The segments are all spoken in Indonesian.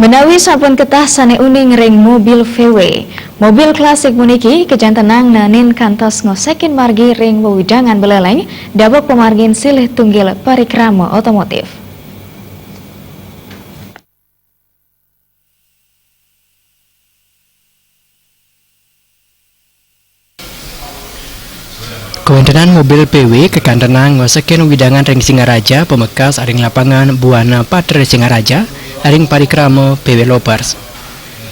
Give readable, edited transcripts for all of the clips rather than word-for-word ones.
Menawi sampun ketah sane uning ring mobil VW. Mobil klasik puniki kejantenang nanin kantos ngosekin margi ring wewidangan beleleng dabok pemargin silih tunggil parikrama otomotif. Kewentenan mobil PW kekantenang ngosekin widangan ring Singaraja pemekas aring lapangan Buana Padre Singaraja aring parikrama PW Lopers.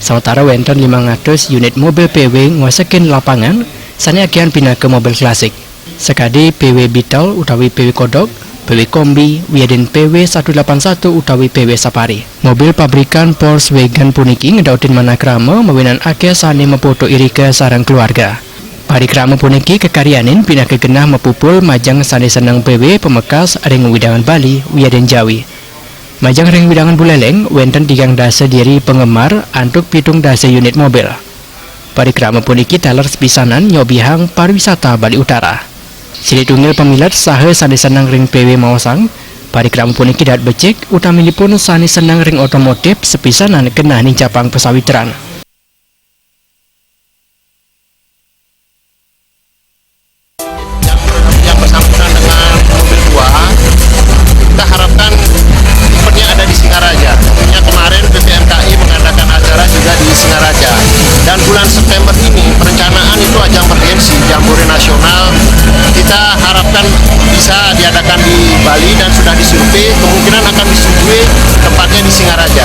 Sautara wenten 500 unit mobil PW ngosekin lapangan sane agian pindah ke mobil klasik. Sekadi PW Beetle utawi PW Kodok, PW Kombi, wiadin PW 181 utawi PW Safari. Mobil pabrikan Volkswagen puniki ngedautin manakrama mawinan akeh sane mepoto irike sareng keluarga. Parikrama puniki kekaryanin pindah ke genah mepupul majang sane seneng PW pemekas ring widangan Bali wiadin Jawi. Majang ring widangan buleleng wenten 3 dasa diri penggemar antuk pitung dasa unit mobil. Parikrama puniki teler sepisanan nyobihang pariwisata Bali Utara. Sili tunggil pemilat saha sane seneng ring PW maosang. Parikrama puniki dat becik utaminipun sane seneng ring otomotif sepisanan kenah ning capang pesawitran. Yang bersangkutan dengan mobil tua, kita harapkan eventnya ada di Singaraja. Tentunya kemarin BPMKI mengadakan acara juga di Singaraja. Dan bulan September ini perencanaan itu ajang bergensi Jambore Nasional. Kita harapkan bisa diadakan di Bali dan sudah disurvei, kemungkinan akan disetujui tempatnya di Singaraja.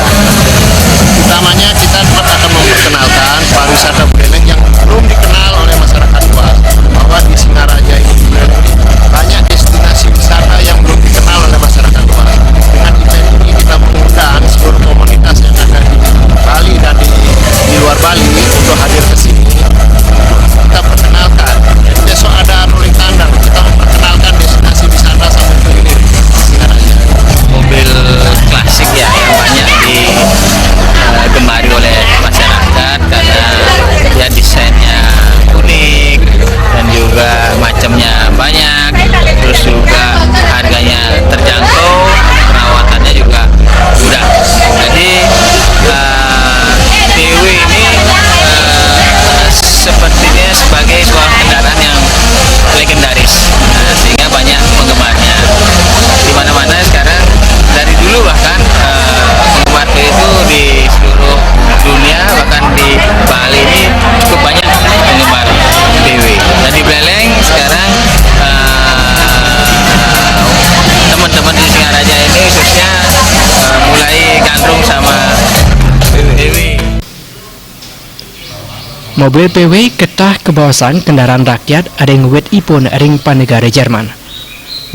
Utamanya kita tetap akan memperkenalkan pariwisata buleleng yang belum dikenal oleh masyarakat luas, bahwa di Singaraja ini banyak destinasi wisata yang belum dikenal oleh masyarakat luas. Dengan event ini kita mengundang seluruh komunitas yang ada di Bali dan di luar Bali untuk hadir ke sini. Kita perkenalkan. Besok ada rolling thunder, kita memperkenalkan destinasi wisata sampai ke hilir Singaraja. Mobil klasik ya yang banyak digemari oleh masyarakat karena ya desainnya unik dan juga macamnya banyak, terus juga harganya terjangkau, perawatannya juga mudah. Jadi PW ini sepertinya sebagai sebuah kendaraan yang legendaris, sehingga banyak penggemarnya di mana-mana sekarang. Dari dulu bahkan penggemar PW itu di seluruh dunia, bahkan di Bali ini cukup banyak penggemar PW. Dan di Beleng sekarang teman-teman di Singaraja ini khususnya mulai gandrung sama PW. Mobil PW ketah kebawasan kendaraan rakyat aring wet ipun ring panegara Jerman.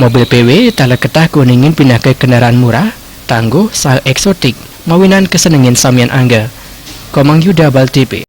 Mobil PW telah ketah kuningin pindah ke kendaraan murah, tangguh, sah eksotik, mawinan kesenengin samian angga. Komang Yuda Bal TV.